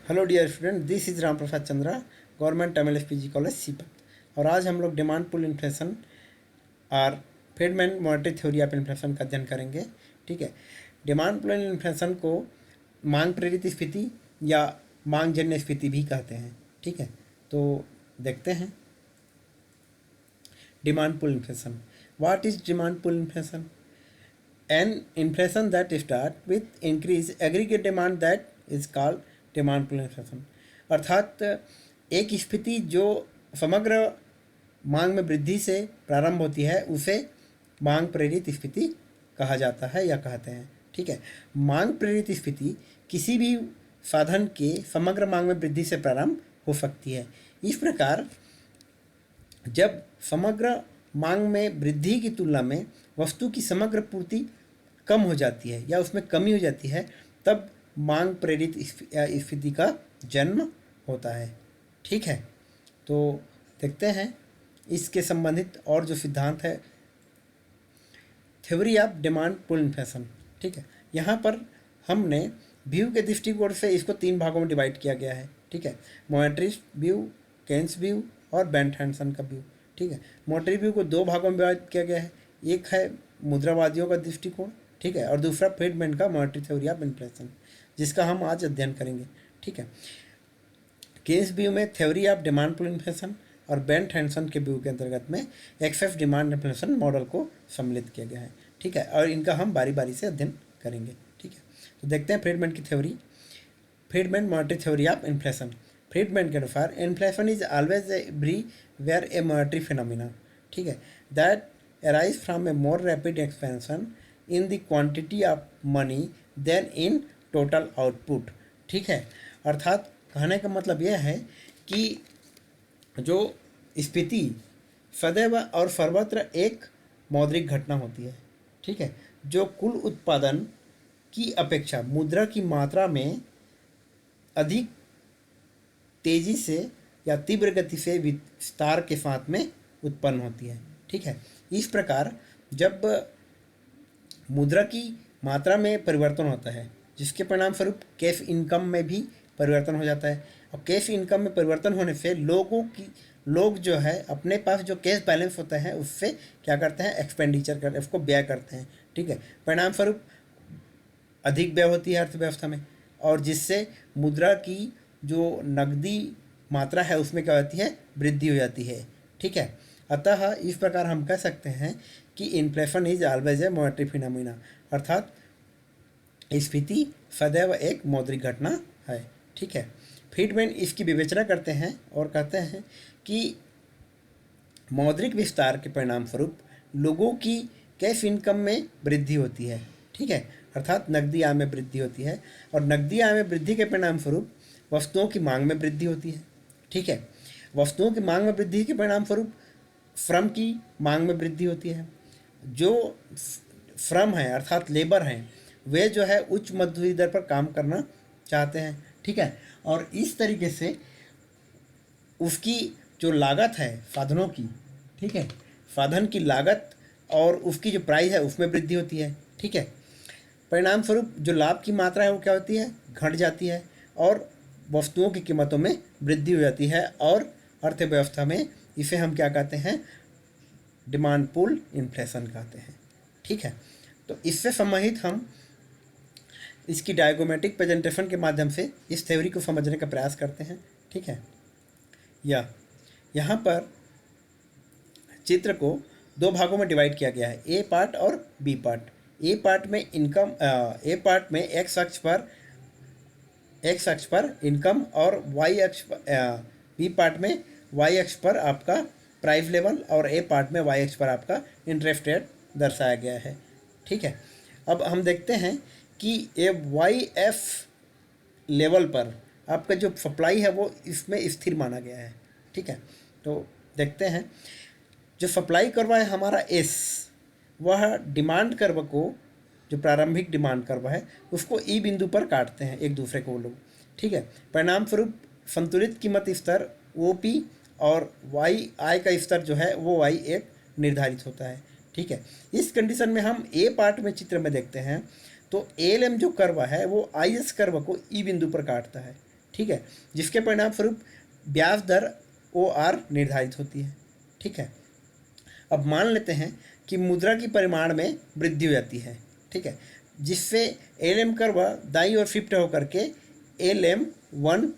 Hello dear student, this is Ram Prasad Chandra, government MLSPG college Sipat. और आज हम लोग डिमांड पुल इन्फ्लेशन और Friedman monetary theory of inflation का अध्ययन करेंगे। ठीक है, डिमांड पुल इन्फ्लेशन को मांग प्रेरित स्फीति या मांग जन्य स्फीति भी कहते हैं। ठीक है, तो देखते हैं demand pull inflation. What is demand pull inflation? An inflation that start with increase aggregate demand that is called demand pull inflation। अर्थात एक स्थिति जो समग्र मांग में वृद्धि से प्रारंभ होती है उसे मांग प्रेरित स्थिति कहा जाता है या कहते हैं। ठीक है, मांग प्रेरित स्थिति किसी भी साधन के समग्र मांग में वृद्धि से प्रारंभ हो सकती है। इस प्रकार जब समग्र मांग में वृद्धि की तुलना में वस्तु की समग्र पूर्ति कम हो जाती है या उसमें कमी हो जाती है, तब मांग प्रेरित स्थिति का जन्म होता है। ठीक है, तो देखते हैं इसके संबंधित और जो सिद्धांत है, theory of demand pull inflation. ठीक है, यहाँ पर हमने व्यू के दृष्टिकोण से इसको 3 भागों में डिवाइड किया गया है। ठीक है, मॉनेटरी व्यू, केन्स व्यू और बेंट हैंडसन का व्यू। ठीक है, मॉनेटरी व्यू को 2 भागों में डिवाइड किया गया है। एक है मुद्रावादियों का दृष्टिकोण, ठीक है, और दूसरा फ्रीडमैन का मॉनेटरी थ्योरी ऑफ इन्फ्लेशन, जिसका हम आज अध्ययन करेंगे। ठीक है, केन्स व्यू में theory of demand pull inflation और बेंट हैंडसन के व्यू के अंतर्गत में एक्सेस डिमांड इन्फ्लेशन मॉडल को सम्मिलित किया गया है। ठीक है, और इनका हम बारी बारी से अध्ययन करेंगे। ठीक है, तो देखते हैं फ्रीडमैन की theory. Friedman monetary theory of inflation. Friedman के अनुसार inflation is always everywhere a monetary phenomena. ठीक है, that arise from a more rapid expansion in the quantity of money than in total output. ठीक है, अर्थात कहने का मतलब यह है कि जो स्फीति सदैव और सर्वत्र एक मौद्रिक घटना होती है। ठीक है, जो कुल उत्पादन की अपेक्षा मुद्रा की मात्रा में अधिक तेजी से या तीव्र गति से विस्तार के साथ में उत्पन्न होती है। ठीक है, इस प्रकार जब मुद्रा की मात्रा में परिवर्तन होता है, जिसके परिणाम स्वरूप कैश इनकम में भी परिवर्तन हो जाता है, और कैश इनकम में परिवर्तन होने से लोग जो है अपने पास जो कैश बैलेंस होता है उससे क्या करते हैं, एक्सपेंडिचर करते हैं, उसको व्यय करते हैं। ठीक है, परिणाम स्वरूप अधिक व्यय होती है अर्थव्यवस्था में, और जिससे मुद्रा की जो नकदी मात्रा है उसमें क्या होती है, वृद्धि हो जाती है। ठीक है, अतः इस प्रकार हम कह सकते हैं कि inflation is always a monetary phenomena, अर्थात स्फीति सदैव एक मौद्रिक घटना है। ठीक है, फ्रीडमैन इसकी विवेचना करते हैं और कहते हैं कि मौद्रिक विस्तार के परिणाम स्वरूप लोगों की कैश इनकम में वृद्धि होती है। ठीक है, अर्थात नकदी आय में वृद्धि होती है, और नकदी आय में वृद्धि के परिणाम स्वरूप वस्तुओं की मांग में वृद्धि होती है। ठीक है, वस्तुओं की मांग में वृद्धि के परिणाम स्वरूप श्रम की मांग में वृद्धि होती है। जो श्रम है अर्थात लेबर हैं, वे जो है उच्च मजदूरी दर पर काम करना चाहते हैं। ठीक है, और इस तरीके से उसकी जो लागत है साधनों की, ठीक है, साधन की लागत और उसकी जो प्राइस है उसमें वृद्धि होती है। ठीक है, परिणाम स्वरूप जो लाभ की मात्रा है वो क्या होती है, घट जाती है, और वस्तुओं की कीमतों में वृद्धि हो जाती है, और अर्थव्यवस्था में इसे हम क्या कहते हैं, डिमांड पुल इन्फ्लेशन कहते हैं। ठीक है, तो इससे संबंधित हम इसकी डायग्रामेटिक प्रेजेंटेशन के माध्यम से इस थ्योरी को समझने का प्रयास करते हैं। ठीक है, यहाँ पर चित्र को 2 भागों में डिवाइड किया गया है, ए पार्ट और बी पार्ट। ए पार्ट में एक्स अक्ष पर इनकम और वाई अक्ष पर, बी पार्ट में वाई अक्ष पर आपका प्राइस लेवल और ए पार्ट में वाई अक्ष पर आपका इंटरेस्ट रेट दर्शाया गया है। ठीक है, अब हम देखते हैं कि ये वाई एफ लेवल पर आपका जो सप्लाई है वो इसमें स्थिर माना गया है। ठीक है, तो देखते हैं जो सप्लाई कर्व है हमारा एस, वह डिमांड कर्व को, जो प्रारंभिक डिमांड कर्व है उसको ई बिंदु पर काटते हैं एक दूसरे को वो लोग। ठीक है, परिणाम स्वरूप संतुलित कीमत स्तर OP और वाई आई का स्तर जो है वो वाई एक निर्धारित होता है। ठीक है, इस कंडीशन में हम ए पार्ट में चित्र में देखते हैं तो ALM जो कर्व है वो IS कर्व को ई बिंदु पर काटता है। ठीक है, जिसके परिणाम स्वरूप ब्याज दर OR निर्धारित होती है। ठीक है, अब मान लेते हैं कि मुद्रा की परिमाण में वृद्धि हो जाती है। ठीक है, जिससे LM कर्व दाईं ओर शिफ्ट होकर के LM1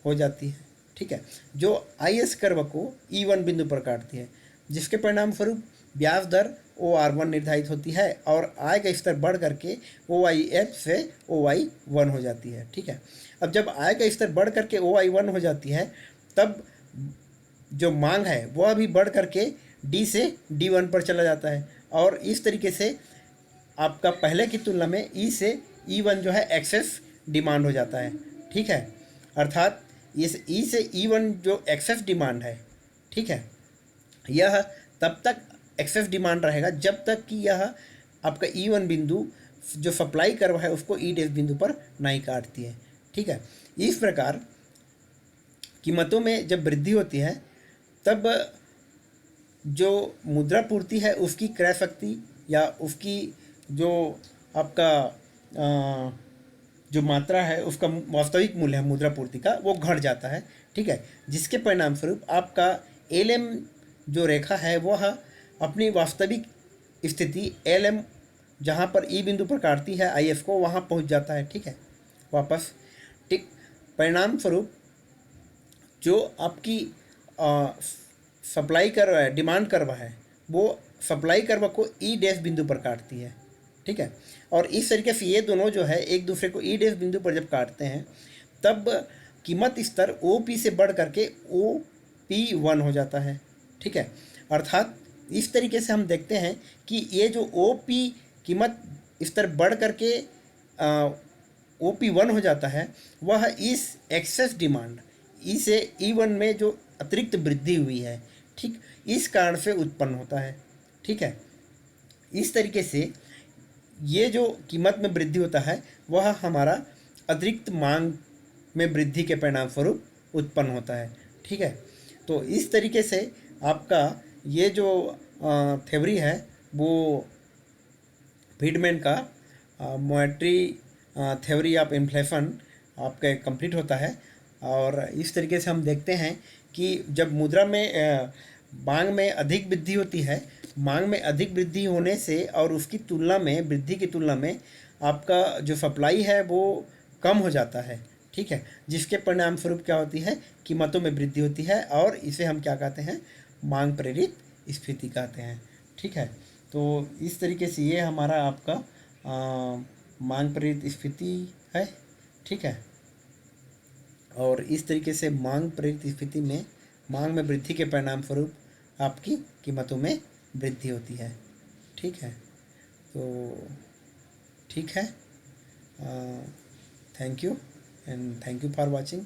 हो जाती है। ठीक है, जो IS कर्व को E1 बिंदु पर काटती है, जिसके परिणाम स्वरूप ब्याज दर OR1 निर्धारित होती है और आय का स्तर बढ़ करके OIF से OI1 हो जाती है। ठीक है, अब जब आय का स्तर बढ़ करके OI1 हो जाती है, तब जो मांग है वह भी बढ़ करके D से D1 पर चला जाता है और इस तरीके से आपका पहले की तुलना में E से E1 जो है एक्सेस डिमांड हो जाता है। ठीक है, अर्थात इस E से E1 जो एक्सेस डिमांड है, ठीक है, यह तब तक एक्सेस डिमांड रहेगा जब तक कि यह आपका E1 बिंदु जो सप्लाई कर्व है उसको E डैश बिंदु पर नहीं काटती है। ठीक है, इस प्रकार कीमतों में जब वृद्धि होती है तब जो मुद्रा पूर्ति है उसकी क्रय शक्ति या उसकी जो आपका जो मात्रा है उसका वास्तविक मूल्य है मुद्रा पूर्ति का, वो घट जाता है। ठीक है, जिसके परिणाम स्वरूप आपका LM जो रेखा है वह अपनी वास्तविक स्थिति LM जहाँ पर E बिंदु पर काटती है IF को, वहाँ पहुँच जाता है। ठीक है, वापस। ठीक, परिणाम स्वरूप जो आपकी सप्लाई कर्व है, डिमांड कर्व है, वो सप्लाई कर्व को E डैश बिंदु पर काटती है। ठीक है, और इस तरीके से ये दोनों जो है एक दूसरे को E डैश बिंदु पर जब काटते हैं तब कीमत स्तर OP से बढ़ करके OP1 हो जाता है। ठीक है, अर्थात इस तरीके से हम देखते हैं कि ये जो OP कीमत स्तर बढ़ करके OP1 हो जाता है, वह इस एक्सेस डिमांड E से E1 में जो अतिरिक्त वृद्धि हुई है, ठीक, इस कारण से उत्पन्न होता है। ठीक है, इस तरीके से ये जो कीमत में वृद्धि होता है वह हमारा अतिरिक्त मांग में वृद्धि के परिणाम स्वरूप उत्पन्न होता है। ठीक है, तो इस तरीके से आपका ये जो थ्योरी है वो फ्रीडमैन का मॉनेटरी थ्योरी ऑफ इन्फ्लेशन आपका कंप्लीट होता है। और इस तरीके से हम देखते हैं कि जब मुद्रा में मांग में अधिक वृद्धि होती है, मांग में अधिक वृद्धि होने से और उसकी तुलना में, वृद्धि की तुलना में आपका जो सप्लाई है वो कम हो जाता है। ठीक है, जिसके परिणाम स्वरूप क्या होती है, कीमतों में वृद्धि होती है और इसे हम क्या कहते हैं, मांग प्रेरित स्फीति कहते हैं। ठीक है, तो इस तरीके से ये हमारा आपका मांग प्रेरित स्फीति है। ठीक है, और इस तरीके से मांग प्रेरित स्फीति में मांग में वृद्धि के परिणाम स्वरूप आपकी कीमतों में वृद्धि होती है। ठीक है, तो ठीक है, thank you and thank you for watching.